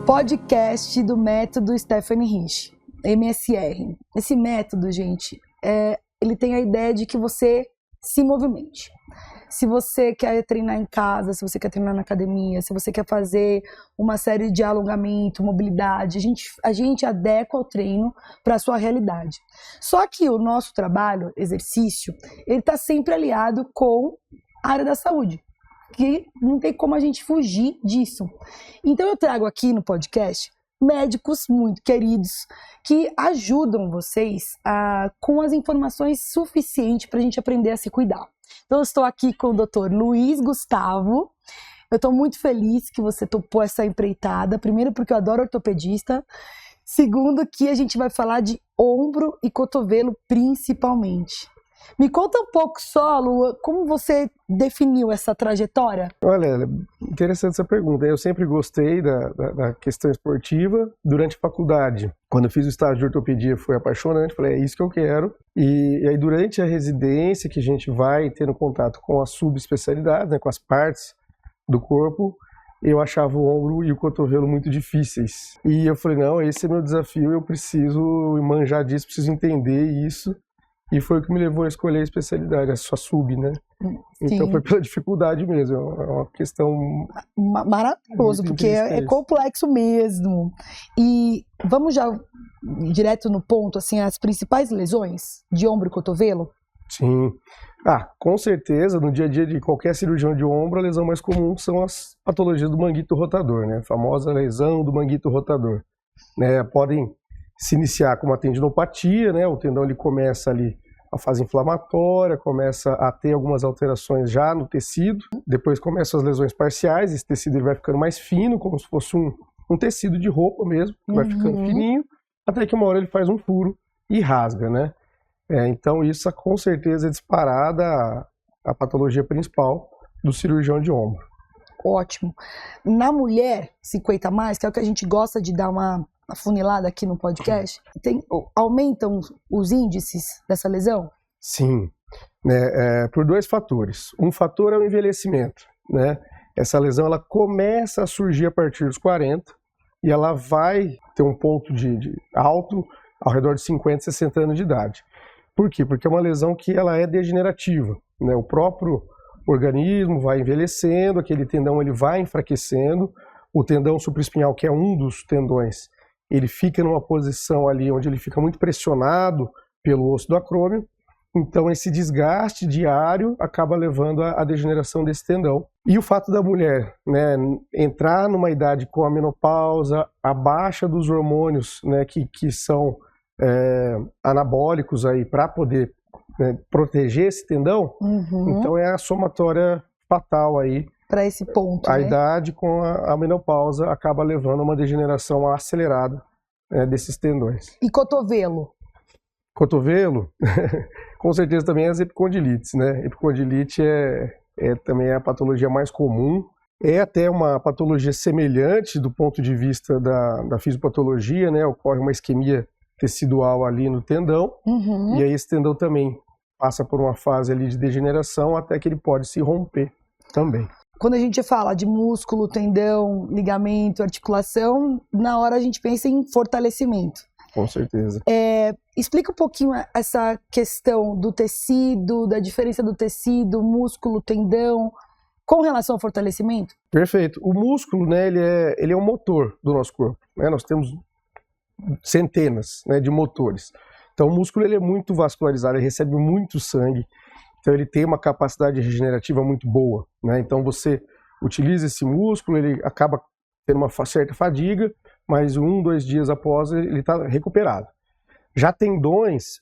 podcast do método Stephanie Rich, MSR. Esse método, gente, ele tem a ideia de que você se movimente. Se você quer treinar em casa, se você quer treinar na academia, se você quer fazer uma série de alongamento, mobilidade, a gente adequa o treino para a sua realidade. Só que o nosso trabalho, exercício, ele está sempre aliado com a área da saúde, que não tem como a gente fugir disso. Então eu trago aqui no podcast médicos muito queridos que ajudam vocês com as informações suficientes para a gente aprender a se cuidar. Então eu estou aqui com o Dr. Luiz Gustavo. Eu estou muito feliz que você topou essa empreitada. Primeiro porque eu adoro ortopedista. Segundo que a gente vai falar de ombro e cotovelo principalmente. Me conta um pouco só, Lu, como você definiu essa trajetória? Olha, interessante essa pergunta. Eu sempre gostei da questão esportiva durante a faculdade. Quando eu fiz o estágio de ortopedia foi apaixonante, falei, é isso que eu quero. E aí durante a residência que a gente vai tendo contato com as subespecialidades, né, com as partes do corpo, eu achava o ombro e o cotovelo muito difíceis. E eu falei, não, esse é meu desafio, eu preciso manjar disso, preciso entender isso. E foi o que me levou a escolher a especialidade, a sua sub, né? Sim. Então foi pela dificuldade mesmo, é uma questão... Maravilhoso, porque é complexo mesmo. E vamos já direto no ponto, assim, as principais lesões de ombro e cotovelo? Sim. Com certeza, no dia a dia de qualquer cirurgião de ombro, a lesão mais comum são as patologias do manguito rotador, né? A famosa lesão do manguito rotador. Né? Podem se iniciar com uma tendinopatia, né? O tendão ele começa ali a fase inflamatória, começa a ter algumas alterações já no tecido, depois começam as lesões parciais, esse tecido ele vai ficando mais fino, como se fosse um tecido de roupa mesmo, que vai ficando fininho, até que uma hora ele faz um furo e rasga, né? Então isso com certeza é disparada a patologia principal do cirurgião de ombro. Ótimo. Na mulher 50 mais, que é o que a gente gosta de dar uma afunilada aqui no podcast, aumentam os índices dessa lesão? Sim, né, por dois fatores. Um fator é o envelhecimento, né? Essa lesão ela começa a surgir a partir dos 40 e ela vai ter um ponto de alto ao redor de 50, 60 anos de idade. Por quê? Porque é uma lesão que ela é degenerativa, né? O próprio organismo vai envelhecendo, aquele tendão ele vai enfraquecendo, o tendão supraespinhal, que é um dos tendões, ele fica numa posição ali onde ele fica muito pressionado pelo osso do acrômio, então esse desgaste diário acaba levando à degeneração desse tendão. E o fato da mulher, né, entrar numa idade com a menopausa, a baixa dos hormônios, né, que são anabólicos aí para poder, né, proteger esse tendão, então é a somatória fatal aí. Para esse ponto, a idade com a menopausa acaba levando a uma degeneração acelerada desses tendões. E cotovelo? Cotovelo, com certeza também as epicondilites, né? Epicondilite também é a patologia mais comum. É até uma patologia semelhante do ponto de vista da fisiopatologia, né? Ocorre uma isquemia tecidual ali no tendão, e aí esse tendão também passa por uma fase ali de degeneração até que ele pode se romper também. Quando a gente fala de músculo, tendão, ligamento, articulação, na hora a gente pensa em fortalecimento. Com certeza. Explica um pouquinho essa questão do tecido, da diferença do tecido, músculo, tendão, com relação ao fortalecimento? Perfeito. O músculo, né, ele é um motor do nosso corpo, né? Nós temos centenas, né, de motores. Então o músculo ele é muito vascularizado, ele recebe muito sangue. Então ele tem uma capacidade regenerativa muito boa, né? Então você utiliza esse músculo, ele acaba tendo uma certa fadiga, mas 1, 2 dias após ele está recuperado. Já tendões,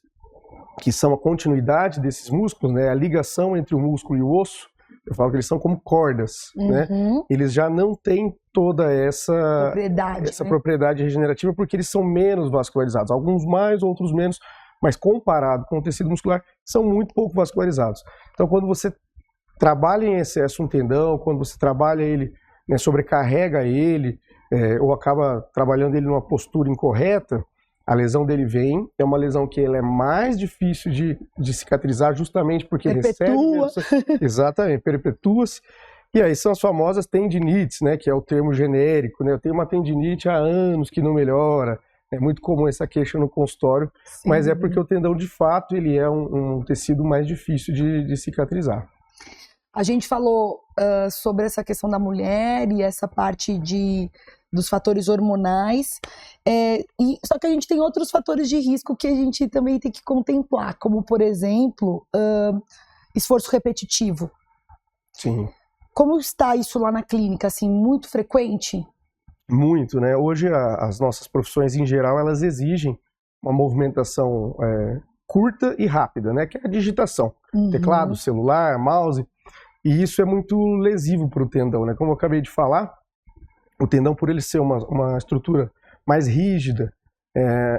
que são a continuidade desses músculos, né? A ligação entre o músculo e o osso, eu falo que eles são como cordas, né? Eles já não têm toda essa propriedade regenerativa porque eles são menos vascularizados, alguns mais, outros menos, mas comparado com o tecido muscular, são muito pouco vascularizados. Então, quando você trabalha em excesso um tendão, quando você trabalha ele, né, sobrecarrega ele, ou acaba trabalhando ele numa postura incorreta, a lesão dele vem, é uma lesão que ela é mais difícil de cicatrizar justamente porque recebe... Exatamente, perpetua-se. E aí são as famosas tendinites, né, que é o termo genérico, né? Eu tenho uma tendinite há anos que não melhora. É muito comum essa queixa no consultório, Sim. mas é porque o tendão, de fato, ele é um tecido mais difícil de cicatrizar. A gente falou sobre essa questão da mulher e essa parte dos fatores hormonais, só que a gente tem outros fatores de risco que a gente também tem que contemplar, como, por exemplo, esforço repetitivo. Sim. Como está isso lá na clínica, assim, muito frequente? Muito, né? Hoje as nossas profissões em geral, elas exigem uma movimentação curta e rápida, né? Que é a digitação. Teclado, celular, mouse. E isso é muito lesivo para o tendão, né? Como eu acabei de falar, o tendão, por ele ser uma estrutura mais rígida,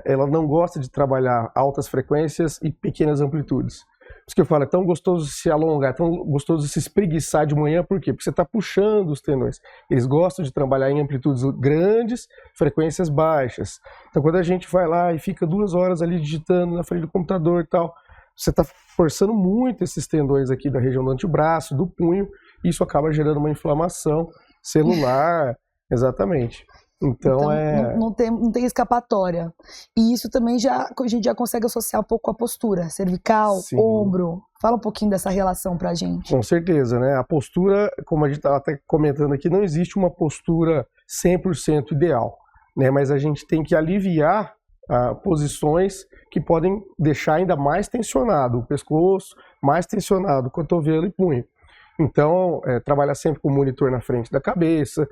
ela não gosta de trabalhar altas frequências e pequenas amplitudes. Por isso que eu falo, é tão gostoso se alongar, é tão gostoso se espreguiçar de manhã, por quê? Porque você está puxando os tendões. Eles gostam de trabalhar em amplitudes grandes, frequências baixas. Então, quando a gente vai lá e fica 2 horas ali digitando na frente do computador e tal, você está forçando muito esses tendões aqui da região do antebraço, do punho, e isso acaba gerando uma inflamação celular, exatamente. Então não tem escapatória. E isso também a gente já consegue associar um pouco com a postura, cervical, Sim. ombro. Fala um pouquinho dessa relação pra gente. Com certeza, né? A postura, como a gente estava até comentando aqui, não existe uma postura 100% ideal, né? Mas a gente tem que aliviar posições que podem deixar ainda mais tensionado o pescoço, mais tensionado o cotovelo e punho. Então, trabalhar sempre com o monitor na frente da cabeça,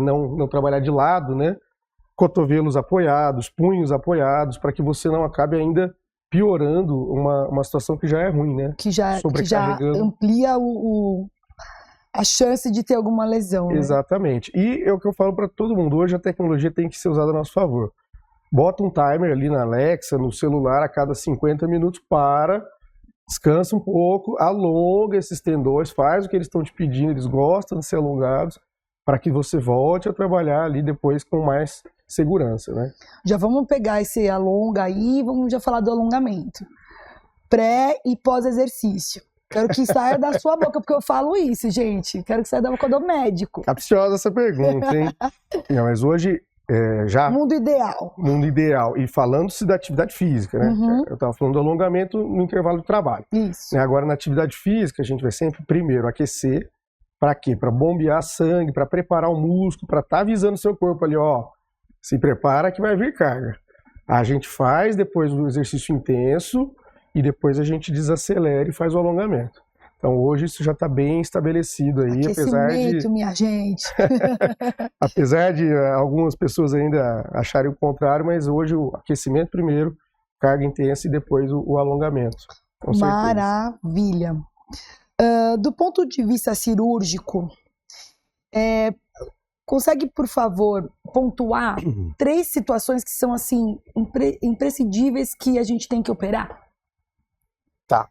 não trabalhar de lado, né? Cotovelos apoiados, punhos apoiados, para que você não acabe ainda piorando uma situação que já é ruim, né? Que já amplia a chance de ter alguma lesão. Exatamente. Né? E é o que eu falo para todo mundo, hoje a tecnologia tem que ser usada a nosso favor. Bota um timer ali na Alexa, no celular, a cada 50 minutos, descansa um pouco, alonga esses tendões, faz o que eles estão te pedindo, eles gostam de ser alongados, para que você volte a trabalhar ali depois com mais segurança, né? Já vamos pegar esse alonga aí, vamos já falar do alongamento. Pré e pós-exercício. Quero que saia da sua boca, porque eu falo isso, gente. Quero que saia da boca do médico. Capciosa essa pergunta, hein? Não, mas hoje já... Mundo ideal. Mundo ideal. E falando-se da atividade física, né? Eu estava falando do alongamento no intervalo de trabalho. Isso. Agora, na atividade física, a gente vai sempre primeiro aquecer. Para quê? Para bombear sangue, para preparar o músculo, para estar avisando o seu corpo ali, ó, se prepara que vai vir carga. A gente faz depois o exercício intenso e depois a gente desacelera e faz o alongamento. Então hoje isso já está bem estabelecido aí, aquecimento, minha gente. Apesar de algumas pessoas ainda acharem o contrário, mas hoje o aquecimento primeiro, carga intensa e depois o alongamento. Com certeza. Maravilha. Do ponto de vista cirúrgico, consegue, por favor, pontuar 3 situações que são assim imprescindíveis que a gente tem que operar? Tá.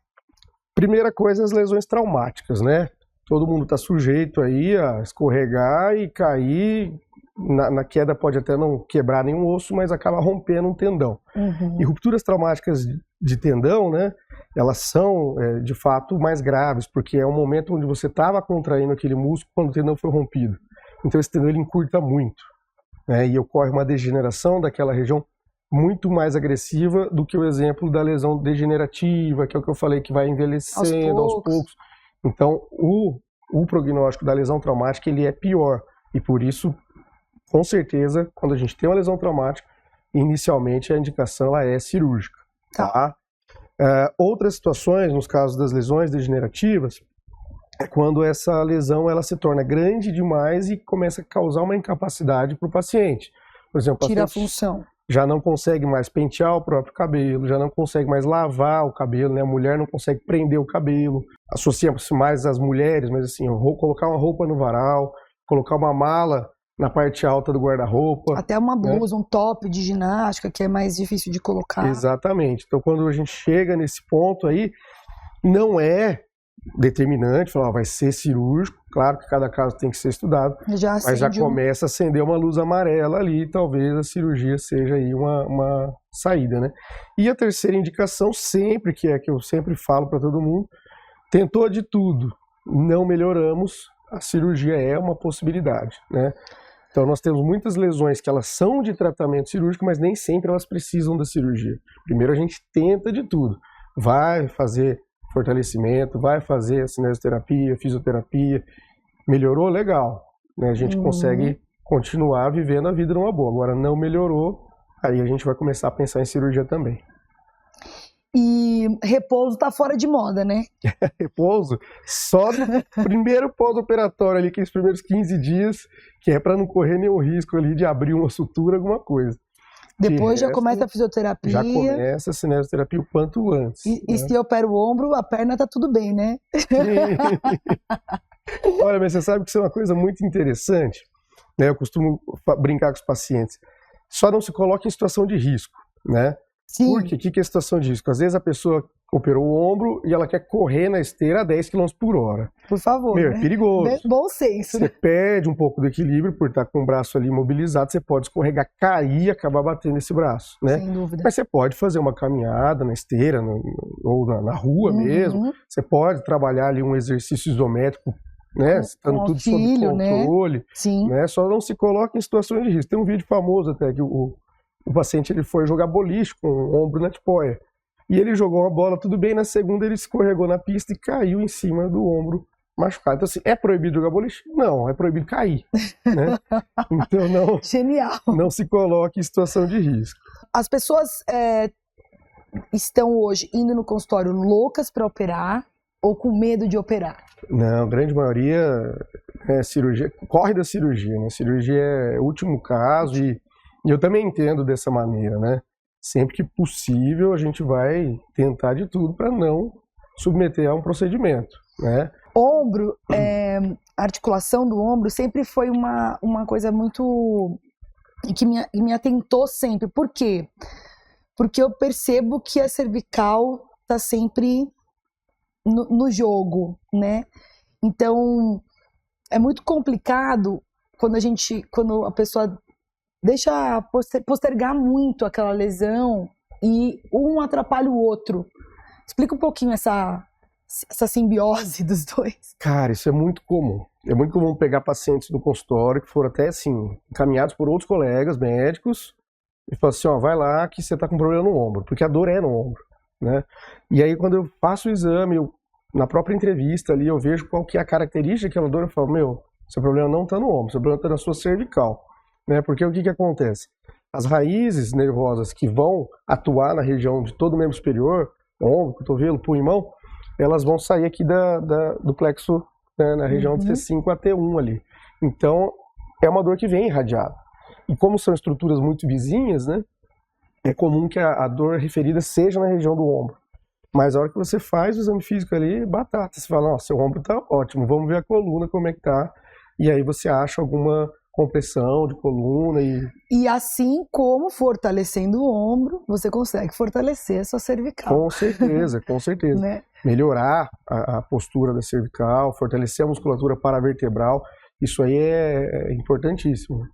Primeira coisa, as lesões traumáticas, né? Todo mundo está sujeito aí a escorregar e cair. Na queda pode até não quebrar nenhum osso, mas acaba rompendo um tendão. E rupturas traumáticas de tendão, né? Elas são, de fato, mais graves, porque é um momento onde você estava contraindo aquele músculo quando o tendão foi rompido. Então esse tendão ele encurta muito, né? E ocorre uma degeneração daquela região muito mais agressiva do que o exemplo da lesão degenerativa, que é o que eu falei, que vai envelhecendo aos poucos. Então o prognóstico da lesão traumática ele é pior. E por isso, com certeza, quando a gente tem uma lesão traumática, inicialmente a indicação ela é cirúrgica. Tá? Outras situações, nos casos das lesões degenerativas, é quando essa lesão ela se torna grande demais e começa a causar uma incapacidade para o paciente. Por exemplo, tira a função. Já não consegue mais pentear o próprio cabelo, já não consegue mais lavar o cabelo, né? A mulher não consegue prender o cabelo. Associamos mais às mulheres, mas assim, colocar uma roupa no varal, colocar uma mala na parte alta do guarda-roupa. Até uma blusa, né? Um top de ginástica, que é mais difícil de colocar. Exatamente. Então, quando a gente chega nesse ponto aí, não é determinante, falar, vai ser cirúrgico, claro que cada caso tem que ser estudado, mas já começa a acender uma luz amarela ali, talvez a cirurgia seja aí uma saída, né? E a terceira indicação sempre, que é que eu sempre falo para todo mundo, tentou de tudo, não melhoramos, a cirurgia é uma possibilidade, né? Então nós temos muitas lesões que elas são de tratamento cirúrgico, mas nem sempre elas precisam da cirurgia. Primeiro a gente tenta de tudo. Vai fazer fortalecimento, vai fazer a cinesioterapia, fisioterapia. Melhorou? Legal. Né? A gente consegue continuar vivendo a vida numa boa. Agora não melhorou, aí a gente vai começar a pensar em cirurgia também. E repouso tá fora de moda, né? Repouso, só no primeiro pós-operatório ali, aqueles primeiros 15 dias, que é para não correr nenhum risco ali de abrir uma sutura, alguma coisa. Depois já começa a fisioterapia. Já começa a cinesioterapia o quanto antes. E né? Se eu opero o ombro, a perna tá tudo bem, né? Olha, mas você sabe que isso é uma coisa muito interessante, né? Eu costumo brincar com os pacientes. Só não se coloca em situação de risco, né? Sim. Por quê? O que é situação de risco? Às vezes a pessoa operou o ombro e ela quer correr na esteira a 10 km por hora. Por favor. Meu, né? É perigoso. Bom senso. Você perde um pouco do equilíbrio por estar com o braço ali imobilizado, você pode escorregar, cair e acabar batendo esse braço, né? Sem dúvida. Mas você pode fazer uma caminhada na esteira ou na rua mesmo. Você pode trabalhar ali um exercício isométrico, né? Estando tudo sob controle. Né? Sim. Né? Só não se coloca em situações de risco. Tem um vídeo famoso até que o paciente ele foi jogar boliche com o ombro na tipoia. E ele jogou uma bola, tudo bem, na segunda ele escorregou na pista e caiu em cima do ombro machucado. Então, assim, é proibido jogar boliche? Não, é proibido cair. Né? Então, Genial. Não se coloque em situação de risco. As pessoas estão hoje indo no consultório loucas para operar ou com medo de operar? Não, a grande maioria é cirurgia, corre da cirurgia, né? Cirurgia é o último caso e eu também entendo dessa maneira, né? Sempre que possível a gente vai tentar de tudo para não submeter a um procedimento, né? Ombro, a articulação do ombro sempre foi uma coisa muito que me atentou sempre. Por quê? Porque eu percebo que a cervical está sempre no jogo, né? Então é muito complicado quando a pessoa deixa postergar muito aquela lesão e um atrapalha o outro. Explica um pouquinho essa simbiose dos dois. Cara, isso é muito comum. É muito comum pegar pacientes no consultório que foram até assim, encaminhados por outros colegas médicos e falar assim, ó, vai lá que você tá com problema no ombro, porque a dor é no ombro, né? E aí quando eu faço o exame, na própria entrevista ali, eu vejo qual que é a característica daquela dor, eu falo, meu, seu problema não tá no ombro, seu problema tá na sua cervical. Né? Porque o que acontece? As raízes nervosas que vão atuar na região de todo o membro superior, ombro, cotovelo, pulmão, elas vão sair aqui do plexo, né, na região de T5 a T1 ali. Então, é uma dor que vem irradiada. E como são estruturas muito vizinhas, né, é comum que a dor referida seja na região do ombro. Mas a hora que você faz o exame físico ali, batata. Você fala, nossa, seu ombro tá ótimo, vamos ver a coluna, como é que tá. E aí você acha alguma compressão de coluna e assim como fortalecendo o ombro, você consegue fortalecer a sua cervical. Com certeza, com certeza. Né? Melhorar a postura da cervical, fortalecer a musculatura paravertebral, isso aí é importantíssimo.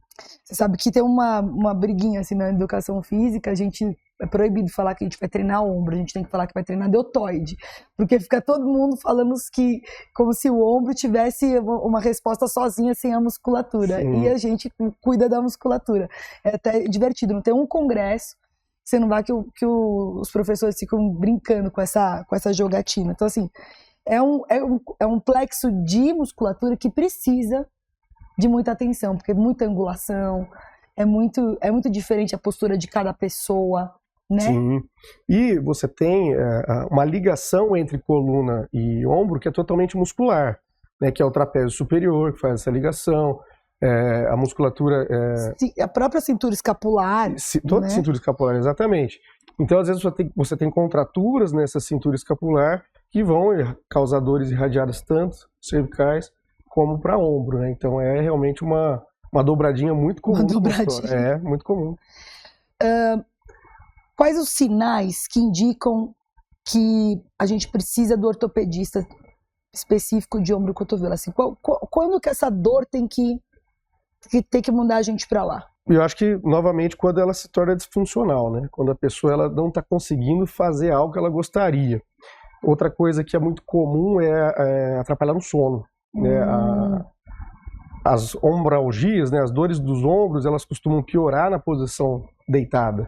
Você sabe que tem uma briguinha assim na educação física, a gente é proibido falar que a gente vai treinar ombro, a gente tem que falar que vai treinar deltoide, porque fica todo mundo falando que como se o ombro tivesse uma resposta sozinha sem a musculatura. Sim. E a gente cuida da musculatura. É até divertido, não tem um congresso você não vai que os professores ficam brincando com essa jogatina. Então assim, é um plexo de musculatura que precisa de muita atenção, porque muita angulação, é muito diferente a postura de cada pessoa, né? Sim, e você tem uma ligação entre coluna e ombro que é totalmente muscular, né? Que é o trapézio superior, que faz essa ligação, a musculatura... Sim, a própria cintura escapular. Toda né? cintura escapular, exatamente. Então, às vezes, você tem contraturas nessa cintura escapular que vão causar dores irradiadas tanto cervicais como para ombro, né? Então é realmente uma dobradinha muito comum. Uma dobradinha. É, muito comum. Quais os sinais que indicam que a gente precisa do ortopedista específico de ombro e cotovelo? Assim, quando que essa dor tem que mandar a gente para lá? Eu acho que, novamente, quando ela se torna disfuncional, né? Quando a pessoa ela não está conseguindo fazer algo que ela gostaria. Outra coisa que é muito comum é atrapalhar no sono. né? As ombralgias, né, as dores dos ombros, elas costumam piorar na posição deitada.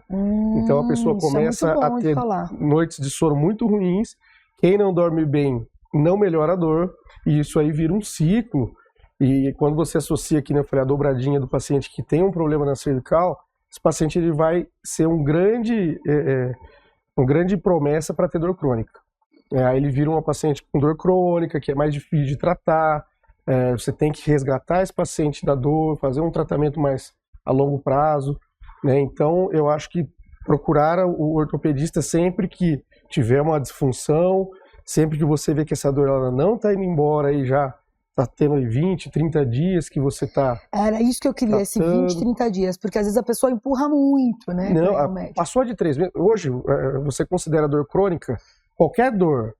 Então a pessoa começa a ter noites de sono muito ruins. Quem não dorme bem não melhora a dor, e isso aí vira um ciclo. E quando você associa aqui, né, eu falei, a dobradinha do paciente que tem um problema na cervical, esse paciente ele vai ser uma grande promessa para ter dor crônica. Aí ele vira uma paciente com dor crônica, que é mais difícil de tratar. Você tem que resgatar esse paciente da dor, fazer um tratamento mais a longo prazo, né? Então, eu acho que procurar o ortopedista sempre que tiver uma disfunção, sempre que você vê que essa dor ela não está indo embora e já está tendo 20, 30 dias que você está... Era isso que eu queria, esse 20, 30 dias, porque às vezes a pessoa empurra muito, né? Não, passou de 3 meses. Hoje, você considera dor crônica, qualquer dor,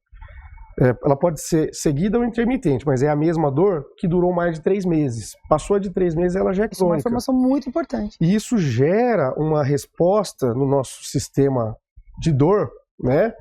ela pode ser seguida ou intermitente, mas é a mesma dor que durou mais de 3 meses. Passou de 3 meses, ela já é crônica. Isso é uma informação muito importante. E isso gera uma resposta no nosso sistema de dor, né?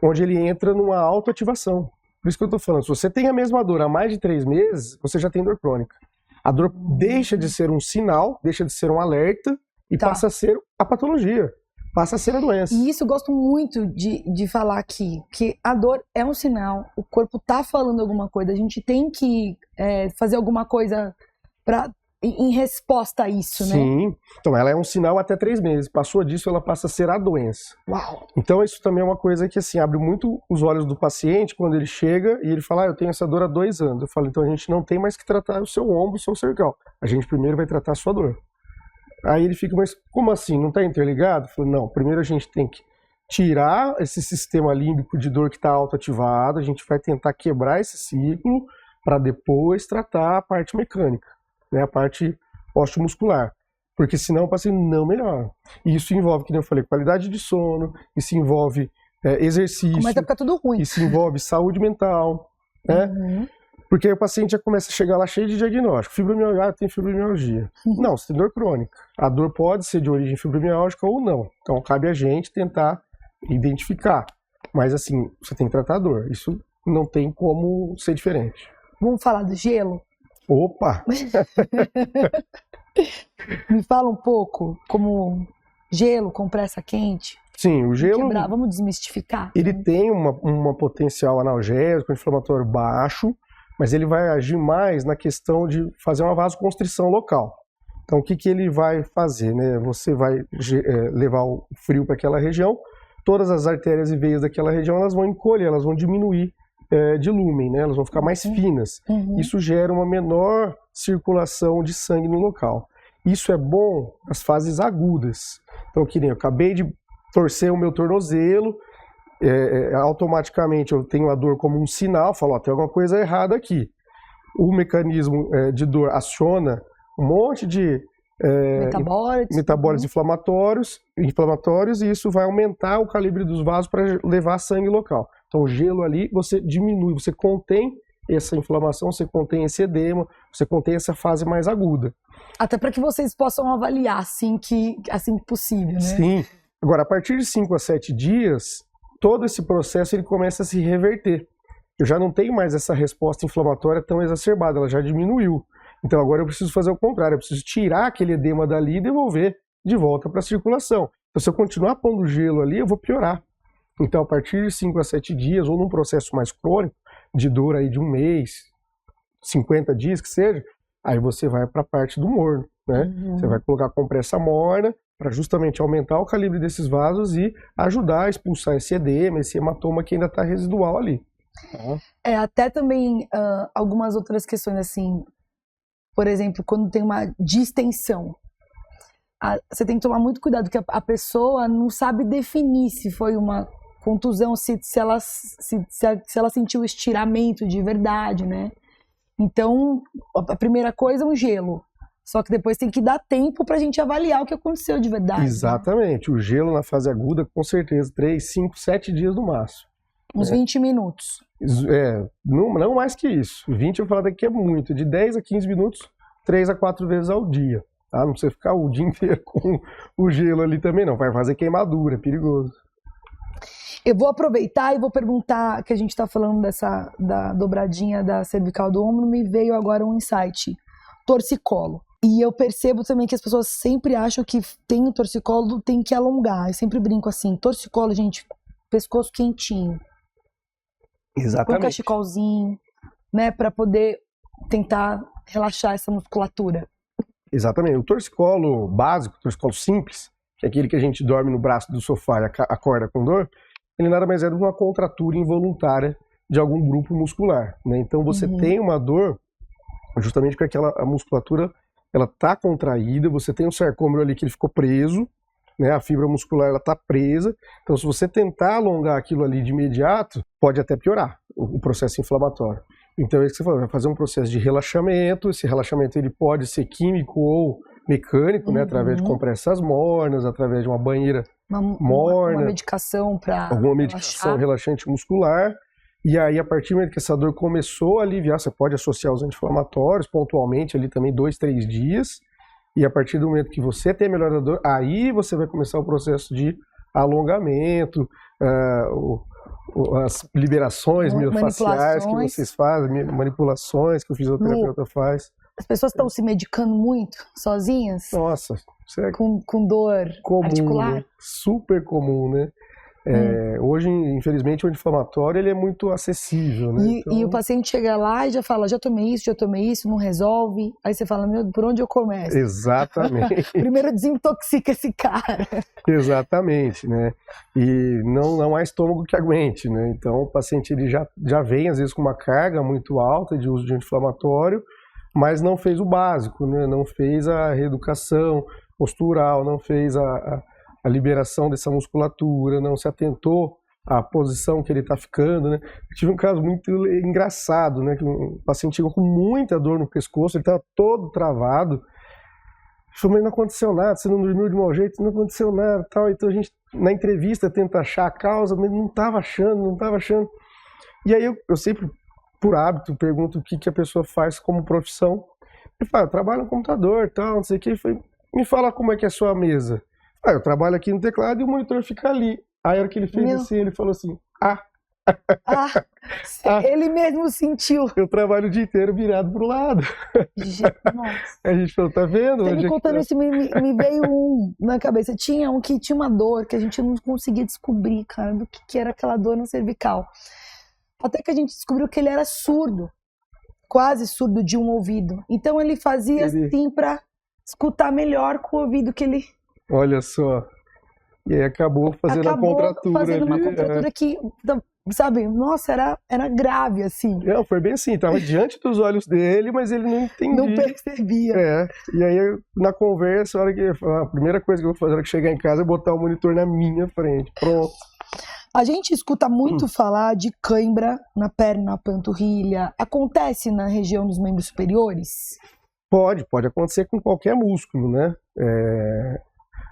Onde ele entra numa autoativação. Por isso que eu estou falando, se você tem a mesma dor há mais de 3 meses, você já tem dor crônica. A dor deixa de ser um sinal, deixa de ser um alerta e passa a ser a patologia. Passa a ser a doença. E isso eu gosto muito de falar aqui, que a dor é um sinal, o corpo tá falando alguma coisa, a gente tem que fazer alguma coisa em resposta a isso, né? Sim, então ela é um sinal até 3 meses, passou disso ela passa a ser a doença. Uau! Então isso também é uma coisa que assim, abre muito os olhos do paciente quando ele chega e ele fala, eu tenho essa dor há 2 anos. Eu falo, então a gente não tem mais que tratar o seu ombro, o seu cervical, a gente primeiro vai tratar a sua dor. Aí ele fica, mas como assim? Não está interligado? Eu falo, não, primeiro a gente tem que tirar esse sistema límbico de dor que está autoativado, a gente vai tentar quebrar esse ciclo para depois tratar a parte mecânica, né, a parte osteomuscular. Porque senão o paciente não melhora. E isso envolve, como eu falei, qualidade de sono, isso envolve exercício. Começa a ficar tudo ruim. Isso envolve saúde mental, né? Porque aí o paciente já começa a chegar lá cheio de diagnóstico. Fibromialgia, tem fibromialgia. Não, você tem dor crônica. A dor pode ser de origem fibromialgica ou não. Então cabe a gente tentar identificar. Mas assim, você tem que tratar a dor. Isso não tem como ser diferente. Vamos falar do gelo? Opa! Me fala um pouco como gelo, compressa quente. Sim, o gelo... Vamos desmistificar? Ele tem uma potencial analgésico, inflamatório baixo, mas ele vai agir mais na questão de fazer uma vasoconstrição local. Então, o que ele vai fazer, né? Você vai levar o frio para aquela região, todas as artérias e veias daquela região elas vão encolher, elas vão diminuir de lumen, né? Elas vão ficar mais finas. Isso gera uma menor circulação de sangue no local. Isso é bom nas fases agudas. Então, que nem eu acabei de torcer o meu tornozelo, automaticamente eu tenho a dor como um sinal, falo, tem alguma coisa errada aqui. O mecanismo de dor aciona um monte de metabólitos inflamatórios e isso vai aumentar o calibre dos vasos para levar sangue local. Então o gelo ali, você diminui, você contém essa inflamação, você contém esse edema, você contém essa fase mais aguda. Até para que vocês possam avaliar assim que possível, né? Sim. Agora, a partir de 5 a 7 dias, todo esse processo ele começa a se reverter. Eu já não tenho mais essa resposta inflamatória tão exacerbada, ela já diminuiu. Então agora eu preciso fazer o contrário, eu preciso tirar aquele edema dali e devolver de volta para a circulação. Então se eu continuar pondo gelo ali, eu vou piorar. Então a partir de 5 a 7 dias, ou num processo mais crônico, de dor aí de 1 mês, 50 dias que seja, aí você vai para a parte do morno, né? Você vai colocar compressa morna, para justamente aumentar o calibre desses vasos e ajudar a expulsar esse edema, esse hematoma que ainda está residual ali. Até também algumas outras questões, assim, por exemplo, quando tem uma distensão, você tem que tomar muito cuidado, porque a pessoa não sabe definir se foi uma contusão, se ela sentiu estiramento de verdade, né? Então, a primeira coisa é um gelo. Só que depois tem que dar tempo para a gente avaliar o que aconteceu de verdade. Exatamente. Né? O gelo na fase aguda, com certeza, 3, 5, 7 dias no máximo. Uns 20 minutos. Não mais que isso. 20 eu falo daqui é muito. De 10 a 15 minutos, 3 a 4 vezes ao dia. Tá? Não precisa ficar o dia inteiro com o gelo ali também, não. Vai fazer queimadura, é perigoso. Eu vou aproveitar e vou perguntar, que a gente está falando da dobradinha da cervical do ombro, me veio agora um insight. Torcicolo. E eu percebo também que as pessoas sempre acham que tem o torcicolo, tem que alongar. Eu sempre brinco assim, torcicolo, gente, pescoço quentinho. Exatamente. Com cachecolzinho, né, para poder tentar relaxar essa musculatura. Exatamente. O torcicolo básico, o torcicolo simples, que é aquele que a gente dorme no braço do sofá e acorda com dor, ele nada mais é do que uma contratura involuntária de algum grupo muscular, né? Então você tem uma dor justamente porque a musculatura ela tá contraída, você tem um sarcômero ali que ele ficou preso, né? A fibra muscular ela tá presa, então se você tentar alongar aquilo ali de imediato, pode até piorar o processo inflamatório. Então é isso que você falou, vai fazer um processo de relaxamento, esse relaxamento ele pode ser químico ou mecânico, né? Através de compressas mornas, através de uma banheira morna, uma medicação para alguma medicação relaxante muscular. E aí, a partir do momento que essa dor começou a aliviar, você pode associar os anti-inflamatórios pontualmente, ali também 2, 3 dias. E a partir do momento que você tem a melhora da dor, aí você vai começar o processo de alongamento, as liberações miofaciais que vocês fazem, manipulações que o fisioterapeuta faz. As pessoas estão se medicando muito sozinhas? Nossa, isso é com dor comum, articular? né? Super comum, né? Hoje, infelizmente, o anti-inflamatório ele é muito acessível, né? E o paciente chega lá e já fala, já tomei isso, não resolve. Aí você fala, meu, por onde eu começo? Exatamente. Primeiro desintoxica esse cara. Exatamente, né? E não há estômago que aguente, né? Então o paciente ele já vem, às vezes, com uma carga muito alta de uso de anti-inflamatório, mas não fez o básico, né? Não fez a reeducação postural, não fez a liberação dessa musculatura, não se atentou à posição que ele está ficando, né? Eu tive um caso muito engraçado, né? Que um paciente chegou com muita dor no pescoço, ele estava todo travado. Eu falei, mas não aconteceu nada, você não dormiu de mau jeito, não aconteceu nada, tal. Então a gente, na entrevista, tenta achar a causa, mas não estava achando. E aí eu sempre, por hábito, pergunto o que a pessoa faz como profissão. Ele fala, eu trabalho no computador, tal, não sei o que. Eu falei, me fala como é que é a sua mesa. Eu trabalho aqui no teclado e o monitor fica ali. Aí a hora que ele fez assim, ele falou assim, ele mesmo sentiu. Eu trabalho o dia inteiro virado pro lado. Nossa. A gente falou, tá vendo? Você me contando isso, me veio um na cabeça. Tinha um que tinha uma dor que a gente não conseguia descobrir, cara, do que era aquela dor no cervical. Até que a gente descobriu que ele era surdo. Quase surdo de um ouvido. Então ele fazia assim pra escutar melhor com o ouvido que ele... Olha só. E aí acabou fazendo a contratura fazendo ali. Uma contratura que, sabe, nossa, era grave, assim. Não, foi bem assim, tava diante dos olhos dele, mas ele não entendia. Não percebia. E aí, na conversa, a primeira coisa que eu vou fazer na hora que chegar em casa é botar o monitor na minha frente. Pronto. A gente escuta muito falar de cãibra na perna, na panturrilha. Acontece na região dos membros superiores? Pode acontecer com qualquer músculo, né?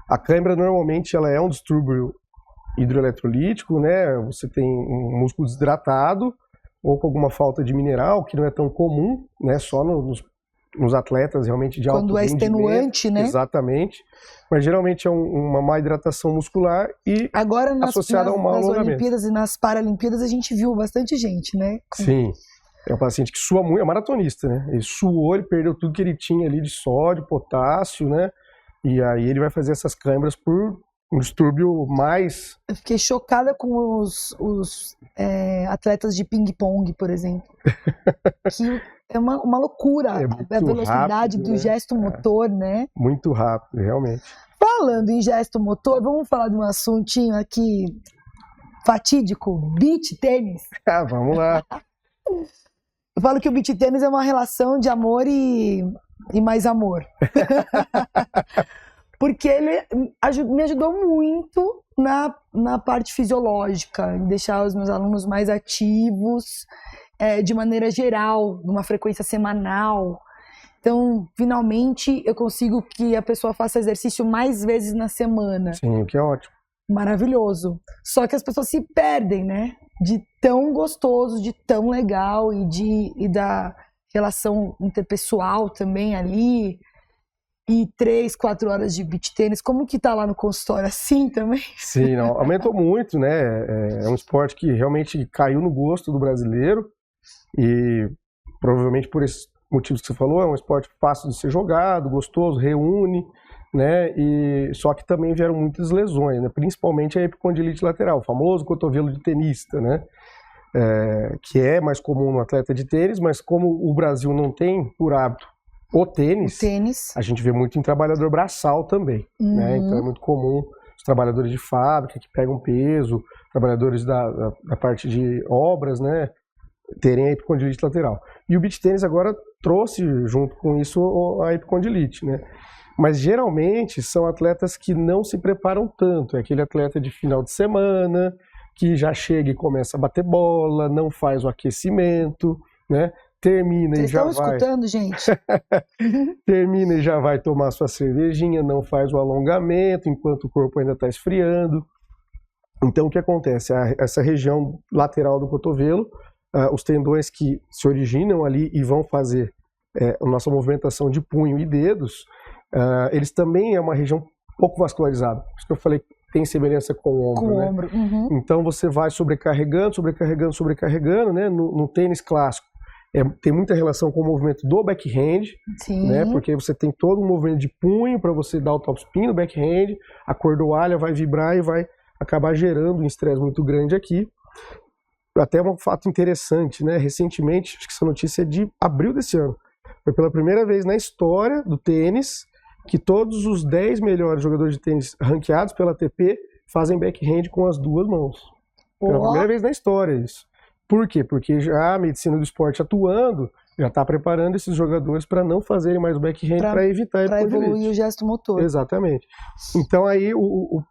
A cãibra normalmente ela é um distúrbio hidroeletrolítico, né? Você tem um músculo desidratado ou com alguma falta de mineral, que não é tão comum, né? Só nos atletas realmente de alto rendimento. Quando é extenuante, né? Exatamente. Mas geralmente é uma má hidratação muscular e agora associada a um mau alongamento. Nas Olimpíadas e nas Paralimpíadas a gente viu bastante gente, né? Sim. É um paciente que sua muito, é maratonista, né? Ele suou, ele perdeu tudo que ele tinha ali de sódio, potássio, né? E aí ele vai fazer essas câimbras por um distúrbio mais... Eu fiquei chocada com os atletas de ping-pong, por exemplo. Que é uma loucura a velocidade rápido, do gesto motor, né? Muito rápido, realmente. Falando em gesto motor, vamos falar de um assuntinho aqui fatídico, beach tênis. Vamos lá. Eu falo que o beach tênis é uma relação de amor e mais amor. Porque ele me ajudou muito na parte fisiológica, em deixar os meus alunos mais ativos, de maneira geral, numa frequência semanal. Então, finalmente, eu consigo que a pessoa faça exercício mais vezes na semana. Sim, o que é ótimo. Maravilhoso. Só que as pessoas se perdem, né? De tão gostoso, de tão legal e da relação interpessoal também ali. e 3, 4 horas de beach tênis. Como que tá lá no consultório? Assim também? Sim, não, aumentou muito, né? É um esporte que realmente caiu no gosto do brasileiro e provavelmente por esses motivos que você falou, é um esporte fácil de ser jogado, gostoso, reúne, né? E só que também vieram muitas lesões, né? Principalmente a epicondilite lateral, o famoso cotovelo de tenista, né? Que é mais comum no atleta de tênis, mas como o Brasil não tem por hábito o tênis, a gente vê muito em trabalhador braçal também, né? Então é muito comum os trabalhadores de fábrica que pegam peso, trabalhadores da parte de obras, né, terem a epicondilite lateral. E o beach tênis agora trouxe junto com isso a epicondilite, né? Mas geralmente são atletas que não se preparam tanto, é aquele atleta de final de semana que já chega e começa a bater bola, não faz o aquecimento, né? Termina Vocês e já estão vai. escutando, gente? Termina e já vai tomar sua cervejinha, não faz o alongamento enquanto o corpo ainda está esfriando. Então o que acontece? Essa região lateral do cotovelo, os tendões que se originam ali e vão fazer a nossa movimentação de punho e dedos, eles também é uma região pouco vascularizada. Por isso que eu falei que tem semelhança com o ombro, né? Ombro. Então você vai sobrecarregando, né? No tênis clássico, tem muita relação com o movimento do backhand, né? Porque você tem todo um movimento de punho para você dar o topspin no backhand, a cordoalha vai vibrar e vai acabar gerando um estresse muito grande aqui. Até um fato interessante, né? Recentemente, acho que essa notícia é de abril desse ano, foi pela primeira vez na história do tênis que todos os 10 melhores jogadores de tênis ranqueados pela ATP fazem backhand com as duas mãos. Pela primeira vez na história isso. Por quê? Porque já a medicina do esporte atuando já está preparando esses jogadores para não fazerem mais o backhand para evitar para evoluir o gesto motor. Exatamente. Então aí o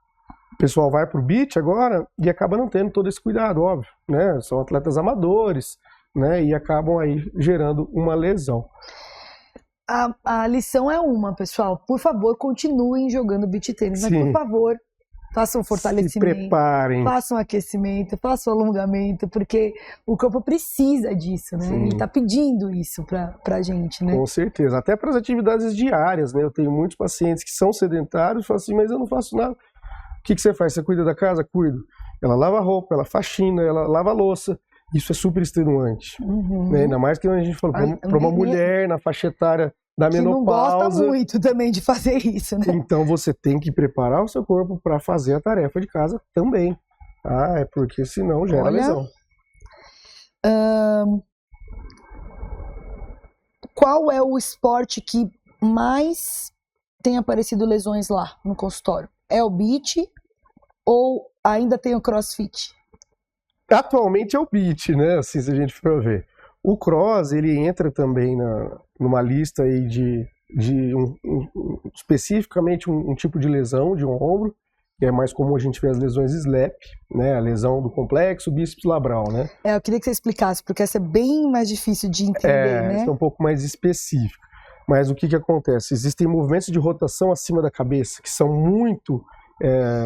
pessoal vai para o beach agora e acaba não tendo todo esse cuidado, óbvio, né? São atletas amadores, né? E acabam aí gerando uma lesão. A lição é uma, pessoal. Por favor, continuem jogando beach tênis, mas por favor, façam fortalecimento, se preparem, façam aquecimento, façam alongamento, porque o corpo precisa disso, né? Ele está pedindo isso pra gente, né? Com certeza, até para as atividades diárias, né? Eu tenho muitos pacientes que são sedentários e falam assim, mas eu não faço nada. O que você faz? Você cuida da casa? Cuido. Ela lava a roupa, ela faxina, ela lava a louça. Isso é super extenuante. Né? Ainda mais que a gente falou, para uma mulher na faixa etária da menopausa. Que não gosta muito também de fazer isso, né? Então você tem que preparar o seu corpo para fazer a tarefa de casa também. É porque senão gera lesão. Qual é o esporte que mais tem aparecido lesões lá no consultório? É o beach ou ainda tem o crossfit? Atualmente é o beach, né? Assim, se a gente for ver. O cross, ele entra também numa lista aí de especificamente um tipo de lesão de um ombro, que é mais comum a gente ver as lesões SLAP, né? A lesão do complexo bíceps labral, né? Eu queria que você explicasse, porque essa é bem mais difícil de entender, né? Essa é um pouco mais específica. Mas o que acontece? Existem movimentos de rotação acima da cabeça, que são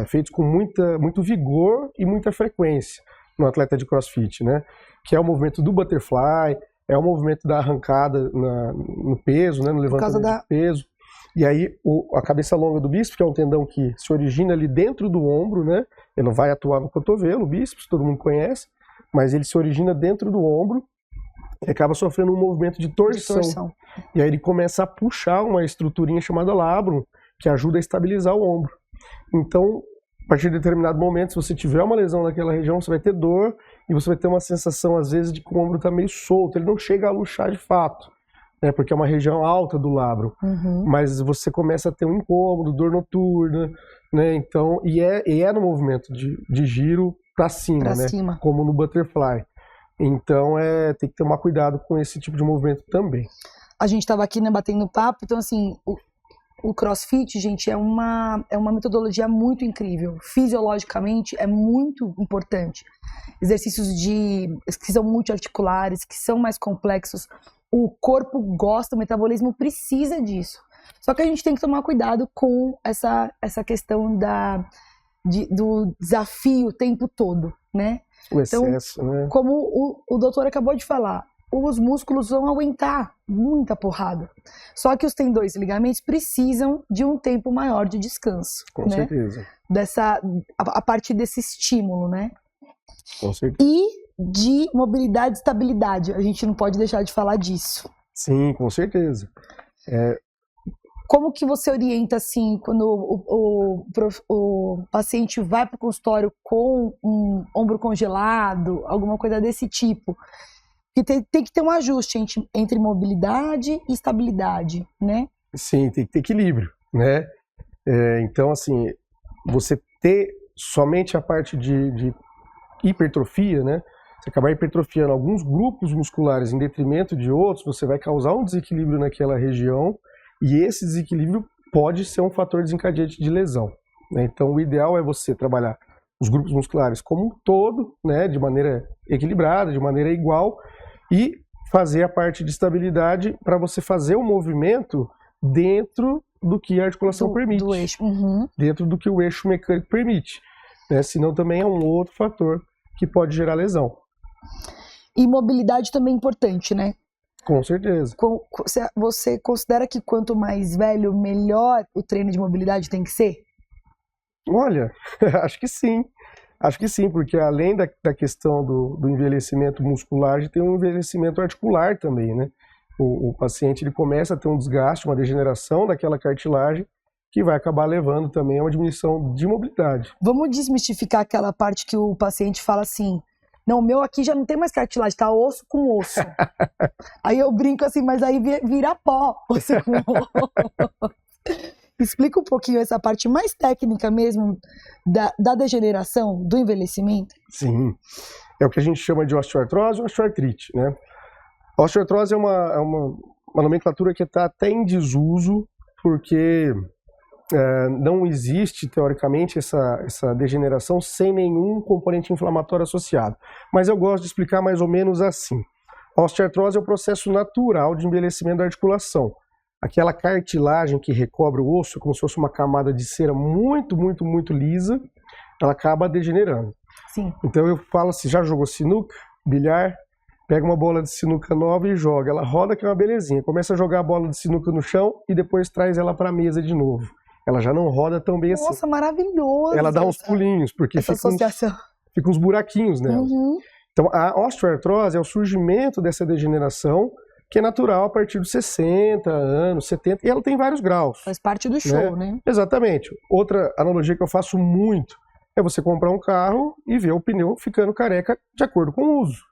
feitos com muito vigor e muita frequência no atleta de crossfit, né? Que é o movimento do butterfly, é o movimento da arrancada no peso, né? No levantamento de peso. E aí a cabeça longa do bíceps, que é um tendão que se origina ali dentro do ombro, né? Ele não vai atuar no cotovelo, o bíceps, todo mundo conhece, mas ele se origina dentro do ombro e acaba sofrendo um movimento de torção. E aí ele começa a puxar uma estruturinha chamada labrum, que ajuda a estabilizar o ombro. Então, a partir de determinado momento, se você tiver uma lesão naquela região, você vai ter dor e você vai ter uma sensação, às vezes, de que o ombro está meio solto. Ele não chega a luxar de fato, né, porque é uma região alta do labrum. Mas você começa a ter um incômodo, dor noturna, né? Então, e é no movimento de giro para cima, né? Como no butterfly. Então, tem que tomar cuidado com esse tipo de movimento também. A gente estava aqui, né, batendo papo, então, assim, o CrossFit, gente, é uma metodologia muito incrível. Fisiologicamente, é muito importante. Exercícios que são multiarticulares, que são mais complexos. O corpo gosta, o metabolismo precisa disso. Só que a gente tem que tomar cuidado com essa questão do desafio o tempo todo, né? O excesso, né? Como o doutor acabou de falar, os músculos vão aguentar muita porrada. Só que os tendões e ligamentos precisam de um tempo maior de descanso. Com certeza. A partir desse estímulo, né? Com certeza. E de mobilidade e estabilidade. A gente não pode deixar de falar disso. Sim, com certeza. Como que você orienta, assim, quando o paciente vai para o consultório com um ombro congelado, alguma coisa desse tipo? Que tem que ter um ajuste entre mobilidade e estabilidade, né? Sim, tem que ter equilíbrio, né? Então, assim, você ter somente a parte de hipertrofia, né? Você acabar hipertrofiando alguns grupos musculares em detrimento de outros, você vai causar um desequilíbrio naquela região e esse desequilíbrio pode ser um fator desencadeante de lesão, né? Então, o ideal é você trabalhar os grupos musculares como um todo, né? De maneira equilibrada, de maneira igual, e fazer a parte de estabilidade para você fazer o movimento dentro do que a articulação permite. Do eixo. Uhum. Dentro do que o eixo mecânico permite, né? Senão também é um outro fator que pode gerar lesão. E mobilidade também é importante, né? Com certeza. Você considera que quanto mais velho, melhor o treino de mobilidade tem que ser? Olha, acho que sim. Acho que sim, porque além da questão do envelhecimento muscular, a gente tem um envelhecimento articular também, né? O paciente ele começa a ter um desgaste, uma degeneração daquela cartilagem, que vai acabar levando também a uma diminuição de mobilidade. Vamos desmistificar aquela parte que o paciente fala assim: não, o meu aqui já não tem mais cartilagem, tá osso com osso. Aí eu brinco assim, mas aí vira pó, osso com osso. Explica um pouquinho essa parte mais técnica mesmo da degeneração, do envelhecimento. Sim, é o que a gente chama de osteoartrose ou osteoartrite, né? A osteoartrose é uma nomenclatura que está até em desuso, porque não existe, teoricamente, essa degeneração sem nenhum componente inflamatório associado. Mas eu gosto de explicar mais ou menos assim. A osteoartrose é o processo natural de envelhecimento da articulação. Aquela cartilagem que recobre o osso, como se fosse uma camada de cera muito, muito, muito lisa, ela acaba degenerando. Sim. Então eu falo assim, já jogou sinuca, bilhar, pega uma bola de sinuca nova e joga. Ela roda que é uma belezinha. Começa a jogar a bola de sinuca no chão e depois traz ela para a mesa de novo. Ela já não roda tão bem assim. Nossa, maravilhoso! Ela dá uns pulinhos, porque fica uns buraquinhos nela. Uhum. Então a osteoartrose é o surgimento dessa degeneração que é natural a partir dos 60 anos, 70, e ela tem vários graus. Faz parte do show, né? Exatamente. Outra analogia que eu faço muito é você comprar um carro e ver o pneu ficando careca de acordo com o uso.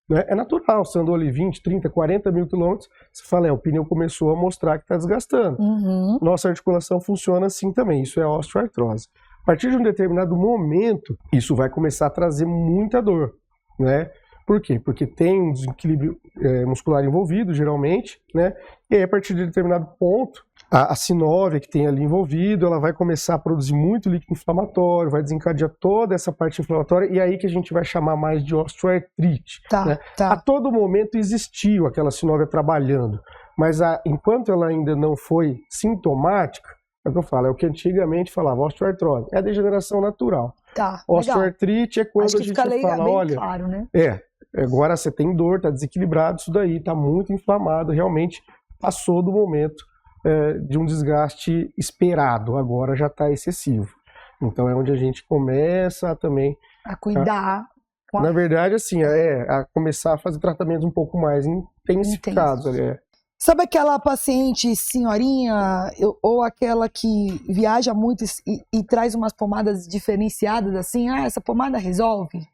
Né? É natural, você andou ali 20, 30, 40 mil quilômetros, você fala, o pneu começou a mostrar que está desgastando. Uhum. Nossa articulação funciona assim também, isso é a osteoartrose. A partir de um determinado momento, isso vai começar a trazer muita dor, né? Por quê? Porque tem um desequilíbrio muscular envolvido, geralmente, né? E aí, a partir de determinado ponto, a sinóvia que tem ali envolvido, ela vai começar a produzir muito líquido inflamatório, vai desencadear toda essa parte inflamatória, e aí que a gente vai chamar mais de osteoartrite. Né? A todo momento existiu aquela sinóvia trabalhando, mas enquanto ela ainda não foi sintomática, é o que eu falo, é o que antigamente falava, osteoartrose, é a degeneração natural. Osteoartrite é quando a gente fala, olha, claro, né? Agora você tem dor, está desequilibrado, isso daí está muito inflamado, realmente passou do momento de um desgaste esperado, agora já está excessivo. Então é onde a gente começa também a cuidar. Na verdade, assim, a começar a fazer tratamentos um pouco mais intensificados. Sabe aquela paciente senhorinha ou aquela que viaja muito e traz umas pomadas diferenciadas assim? Ah, essa pomada resolve?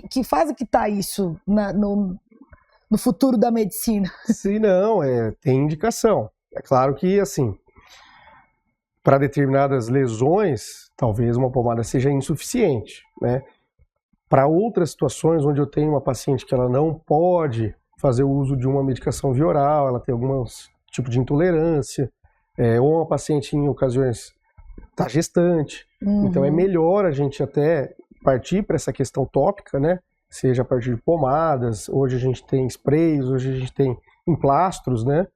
Que fase que está isso no futuro da medicina? Sim, não, tem indicação. É claro que, assim, para determinadas lesões, talvez uma pomada seja insuficiente, né? Para outras situações onde eu tenho uma paciente que ela não pode fazer o uso de uma medicação via oral, ela tem algum tipo de intolerância, ou uma paciente em ocasiões está gestante, então é melhor a gente até partir para essa questão tópica, né? Seja a partir de pomadas, hoje a gente tem sprays, hoje a gente tem emplastros, né?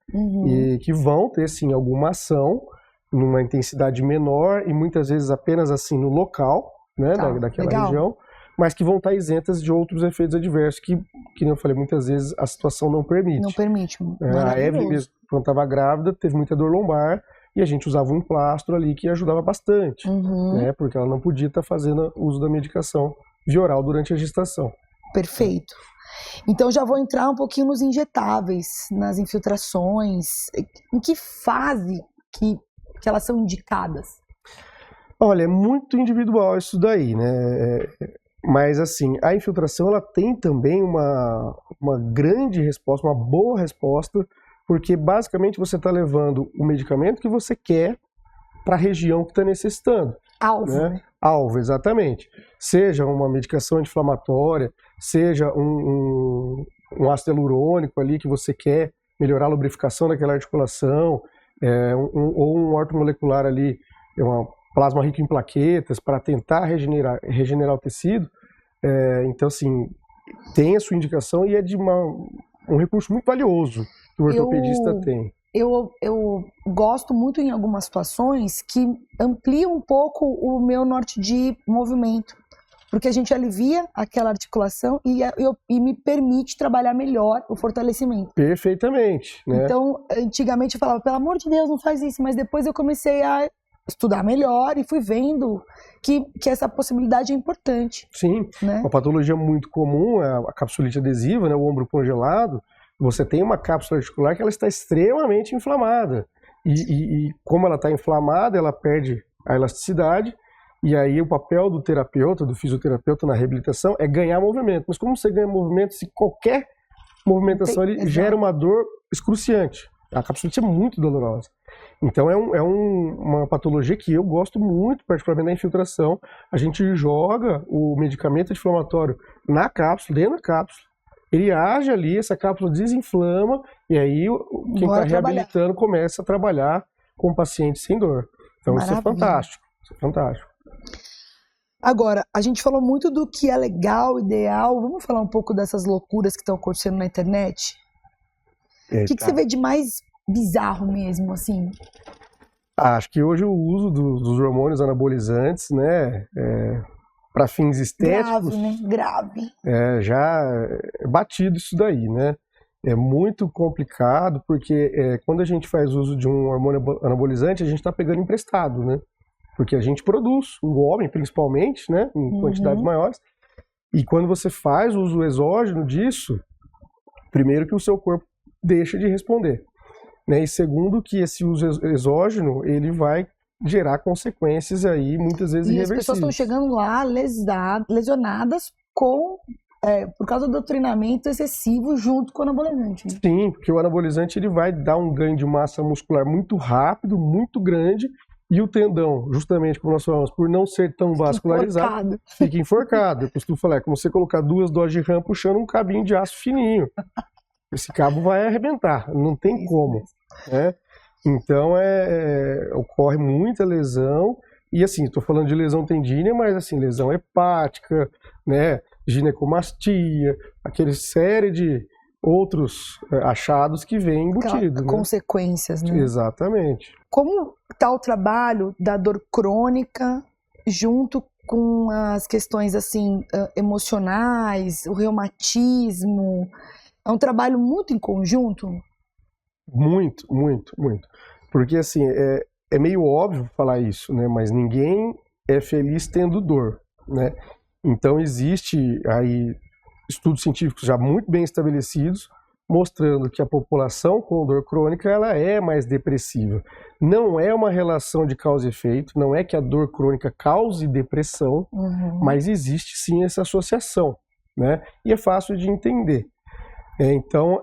E que vão ter sim alguma ação numa intensidade menor e muitas vezes apenas assim no local, né? Daquela região, mas que vão estar isentas de outros efeitos adversos que eu falei muitas vezes, a situação não permite. Não permite. A Evelyn mesmo, quando estava grávida, teve muita dor lombar e a gente usava um emplastro ali que ajudava bastante, né? Porque ela não podia estar fazendo uso da medicação via oral durante a gestação. Perfeito. Então já vou entrar um pouquinho nos injetáveis, nas infiltrações. Em que fase que elas são indicadas? Olha, é muito individual isso daí, né? Mas assim, a infiltração ela tem também uma grande resposta, uma boa resposta, porque basicamente você está levando o medicamento que você quer para a região que está necessitando. Alvo, né? Alvo, exatamente. Seja uma medicação anti-inflamatória, seja um ácido hialurônico ali que você quer melhorar a lubrificação daquela articulação, ou um ortomolecular ali, uma plasma rico em plaquetas para tentar regenerar o tecido. Então, assim, tem a sua indicação e é de um recurso muito valioso que o ortopedista tem. Eu gosto muito em algumas situações que ampliam um pouco o meu norte de movimento, porque a gente alivia aquela articulação e me permite trabalhar melhor o fortalecimento. Perfeitamente, né? Então, antigamente eu falava, pelo amor de Deus, não faz isso, mas depois eu comecei a estudar melhor e fui vendo que essa possibilidade é importante. Sim, né? Uma patologia muito comum é a capsulite adesiva, né? O ombro congelado. Você tem uma cápsula articular que ela está extremamente inflamada. E como ela está inflamada, ela perde a elasticidade. E aí o papel do terapeuta, do fisioterapeuta na reabilitação é ganhar movimento. Mas como você ganha movimento se qualquer movimentação ali gera uma dor excruciante? A capsulite é muito dolorosa. Então uma patologia que eu gosto muito, particularmente da infiltração. A gente joga o medicamento anti-inflamatório na cápsula, dentro da cápsula. Ele age ali, essa cápsula desinflama, e aí quem está reabilitando começa a trabalhar com o paciente sem dor. Então isso é fantástico. Isso é fantástico. Agora, a gente falou muito do que é legal, ideal. Vamos falar um pouco dessas loucuras que estão acontecendo na internet? O que você vê de mais bizarro mesmo, assim? Acho que hoje o uso dos hormônios anabolizantes, né, para fins estéticos... Grave, né? Grave. Já é batido isso daí, né? É muito complicado, porque quando a gente faz uso de um hormônio anabolizante, a gente está pegando emprestado, né? Porque a gente produz, o homem principalmente, né, em quantidades maiores, e quando você faz o uso exógeno disso, primeiro que o seu corpo deixa de responder, né, e segundo que esse uso exógeno, ele vai gerar consequências aí, muitas vezes irreversíveis. E as pessoas estão chegando lá lesionadas por causa do treinamento excessivo junto com o anabolizante. Né? Sim, porque o anabolizante ele vai dar um ganho de massa muscular muito rápido, muito grande, e o tendão, justamente como nós falamos, por não ser tão vascularizado, fica enforcado. Eu costumo falar, é como você colocar 2 doses de RAM puxando um cabinho de aço fininho. Esse cabo vai arrebentar, não tem como. Né? Então, ocorre muita lesão, e assim, estou falando de lesão tendínea, mas assim, lesão hepática, né, ginecomastia, aquele série de outros achados que vêm embutidos. Consequências, né? Exatamente. Como está o trabalho da dor crônica junto com as questões assim emocionais, o reumatismo? É um trabalho muito em conjunto? Muito, muito, muito. Porque assim, é meio óbvio falar isso, né? Mas ninguém é feliz tendo dor, né? Então existe aí estudos científicos já muito bem estabelecidos, mostrando que a população com dor crônica ela é mais depressiva. Não é uma relação de causa e efeito, não é que a dor crônica cause depressão, mas existe sim essa associação, né? E é fácil de entender. Então,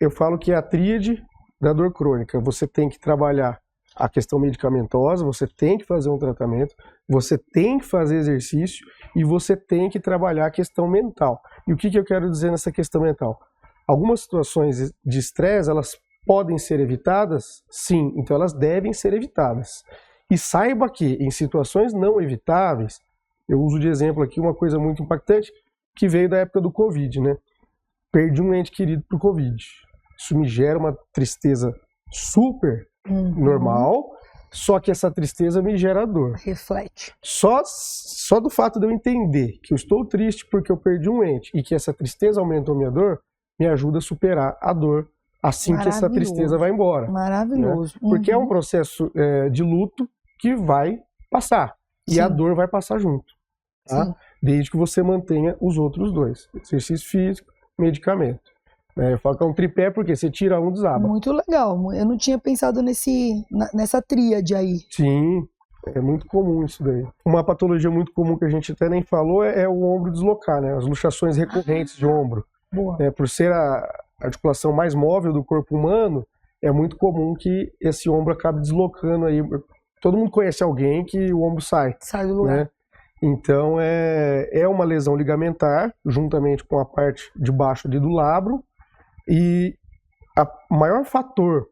eu falo que é a tríade da dor crônica. Você tem que trabalhar a questão medicamentosa, você tem que fazer um tratamento, você tem que fazer exercício e você tem que trabalhar a questão mental. E o que eu quero dizer nessa questão mental? Algumas situações de estresse, elas podem ser evitadas? Sim, então elas devem ser evitadas. E saiba que em situações não evitáveis, eu uso de exemplo aqui uma coisa muito impactante que veio da época do Covid, né? Perdi um ente querido pro Covid. Isso me gera uma tristeza super normal, Só que essa tristeza me gera dor. Reflete. Só do fato de eu entender que eu estou triste porque eu perdi um ente e que essa tristeza aumentou minha dor, me ajuda a superar a dor assim que essa tristeza vai embora. Maravilhoso. Né? Porque é um processo de luto que vai passar. E Sim. a dor vai passar junto. Tá? Desde que você mantenha os outros dois. Exercício físico, medicamento. Eu falo que é um tripé porque você tira um, desaba. Muito legal. Eu não tinha pensado nessa tríade aí. Sim, é muito comum isso daí. Uma patologia muito comum que a gente até nem falou é o ombro deslocar, né? As luxações recorrentes de ombro. Boa. Por ser a articulação mais móvel do corpo humano, é muito comum que esse ombro acabe deslocando aí. Todo mundo conhece alguém que o ombro sai. Sai do lugar. Né? Então é uma lesão ligamentar, juntamente com a parte de baixo ali do labro. E o maior fator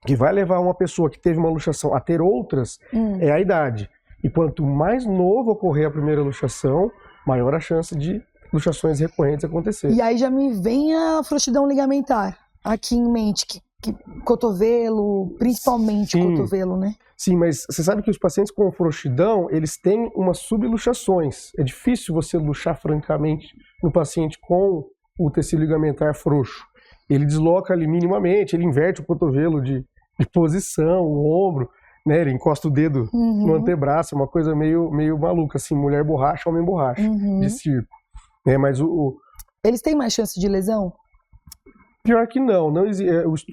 que vai levar uma pessoa que teve uma luxação a ter outras é a idade. E quanto mais novo ocorrer a primeira luxação, maior a chance de luxações recorrentes acontecer. E aí já me vem a frouxidão ligamentar aqui em mente, que cotovelo, principalmente cotovelo, né? Sim, mas você sabe que os pacientes com frouxidão, eles têm umas subluxações. É difícil você luxar francamente no paciente com o tecido ligamentar frouxo. Ele desloca ali minimamente, ele inverte o cotovelo de posição, o ombro, né? Ele encosta o dedo no antebraço, é uma coisa meio maluca, assim, mulher borracha, homem borracha, de circo. Mas eles têm mais chance de lesão? Pior que não.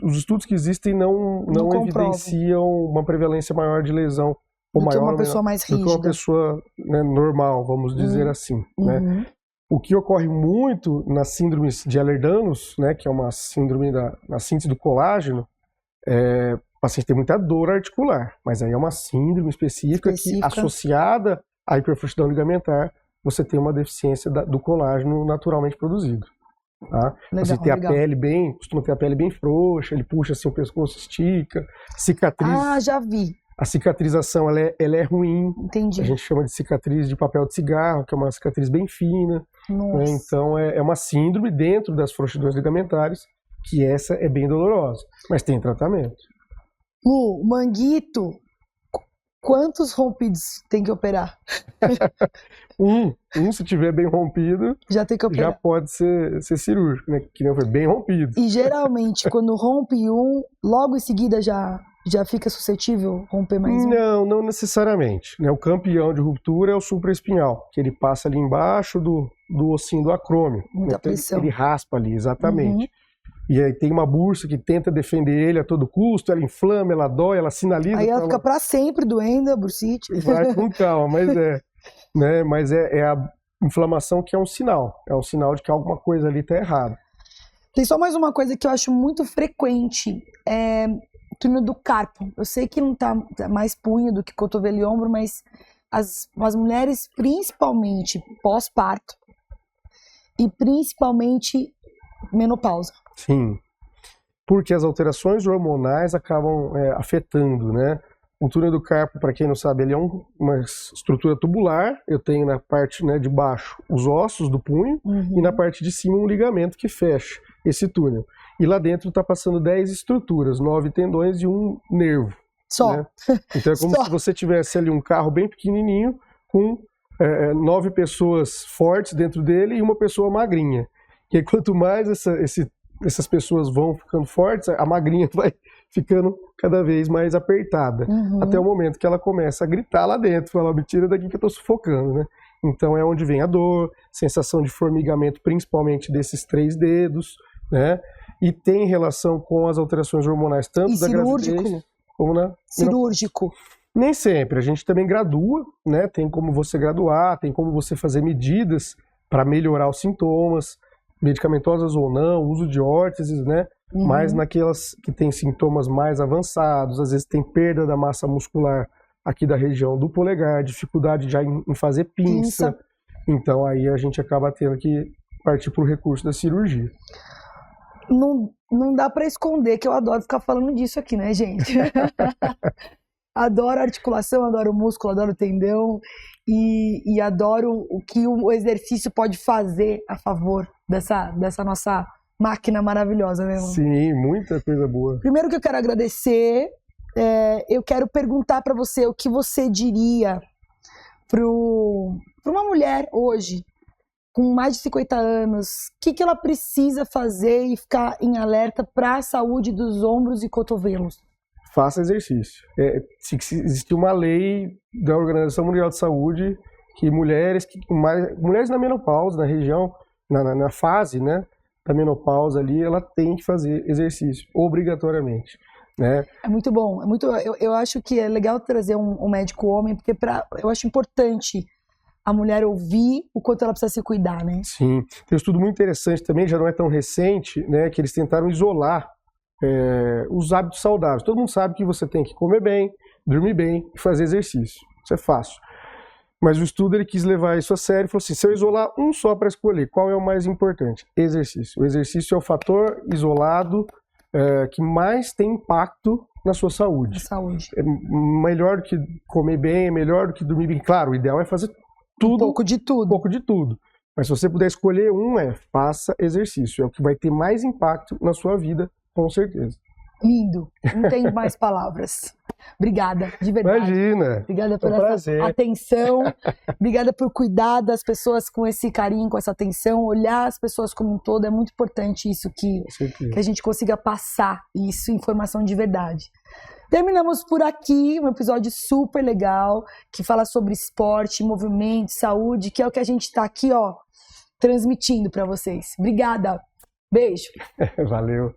Os estudos que existem não evidenciam uma prevalência maior de lesão. Ou do que maior, uma pessoa mais rígida. Do que uma pessoa, né, normal, vamos dizer assim. Né? O que ocorre muito nas síndromes de Ehlers-Danlos, né, que é uma síndrome na síntese do colágeno, o paciente tem muita dor articular, mas aí é uma síndrome específica. Que, associada à hiperfrouxidão ligamentar, você tem uma deficiência do colágeno naturalmente produzido. Tá? Legal, você tem costuma ter a pele bem frouxa, ele puxa assim o pescoço, estica, cicatriz. Ah, já vi. A cicatrização ela é ruim. Entendi. A gente chama de cicatriz de papel de cigarro, que é uma cicatriz bem fina. Né? Então é uma síndrome dentro das frouxidões ligamentares, que essa é bem dolorosa, mas tem tratamento. Lu, manguito, quantos rompidos tem que operar? Se tiver bem rompido, já tem que operar. Já pode ser cirúrgico, né? Que não foi bem rompido. E geralmente, quando rompe logo em seguida já fica suscetível a romper mais um? Não necessariamente. Né? O campeão de ruptura é o supraespinhal, que ele passa ali embaixo do ossinho do acrômio. Muita então, pressão. Ele raspa ali, exatamente. E aí tem uma bursa que tenta defender ele a todo custo, ela inflama, ela dói, ela sinaliza. Aí ela fica pra sempre doendo, a bursite. Vai com calma, mas né? Mas é a inflamação que é um sinal de que alguma coisa ali está errada. Tem só mais uma coisa que eu acho muito frequente, túnel do carpo. Eu sei que não tá mais punho do que cotovelo e ombro, mas as mulheres, principalmente pós-parto e principalmente menopausa. Sim, porque as alterações hormonais acabam afetando, né? O túnel do carpo, para quem não sabe, ele é uma estrutura tubular. Eu tenho na parte, né, de baixo os ossos do punho e na parte de cima um ligamento que fecha esse túnel. E lá dentro está passando 10 estruturas, 9 tendões e um nervo. Só. Né? Então é como se você tivesse ali um carro bem pequenininho com 9 pessoas fortes dentro dele e uma pessoa magrinha. E aí, quanto mais essas pessoas vão ficando fortes, a magrinha vai ficando cada vez mais apertada, até o momento que ela começa a gritar lá dentro, fala, me tira daqui que eu tô sufocando, né? Então é onde vem a dor, sensação de formigamento, principalmente desses 3 dedos, né? E tem relação com as alterações hormonais, tanto da gravidez como na... Cirúrgico. Nem sempre, a gente também gradua, né? Tem como você graduar, tem como você fazer medidas para melhorar os sintomas, medicamentosas ou não, uso de órteses, né? Mas naquelas que têm sintomas mais avançados, às vezes tem perda da massa muscular aqui da região do polegar, dificuldade já em fazer pinça. Então aí a gente acaba tendo que partir para o recurso da cirurgia. Não dá para esconder que eu adoro ficar falando disso aqui, né, gente? Adoro articulação, adoro músculo, adoro tendão e adoro o que o exercício pode fazer a favor dessa nossa máquina maravilhosa, né, mano? Sim, muita coisa boa. Primeiro que eu quero agradecer eu quero perguntar para você o que você diria para uma mulher hoje, com mais de 50 anos, o que ela precisa fazer e ficar em alerta para a saúde dos ombros e cotovelos? Faça exercício. Existe uma lei da Organização Mundial de Saúde que mulheres na menopausa, na região, na fase, né, da menopausa ali, ela tem que fazer exercício, obrigatoriamente. Né? É muito bom. Eu acho que é legal trazer um médico homem, porque eu acho importante a mulher ouvir o quanto ela precisa se cuidar, né? Sim. Tem um estudo muito interessante também, já não é tão recente, né, que eles tentaram isolar os hábitos saudáveis. Todo mundo sabe que você tem que comer bem, dormir bem e fazer exercício. Isso é fácil. Mas o estudo ele quis levar isso a sério e falou assim, se eu isolar um só para escolher, qual é o mais importante? Exercício. O exercício é o fator isolado que mais tem impacto na sua saúde. Saúde. É melhor do que comer bem, é melhor do que dormir bem. Claro, o ideal é fazer tudo. Um pouco de tudo. Um pouco de tudo. Mas se você puder escolher faça exercício. É o que vai ter mais impacto na sua vida, com certeza. Lindo. Não tenho mais palavras. Obrigada, de verdade. Imagina. Obrigada por essa atenção. Obrigada por cuidar das pessoas com esse carinho, com essa atenção. Olhar as pessoas como um todo. É muito importante isso, que a gente consiga passar isso, informação de verdade. Terminamos por aqui, um episódio super legal, que fala sobre esporte, movimento, saúde, que é o que a gente está aqui, transmitindo para vocês. Obrigada. Beijo. Valeu.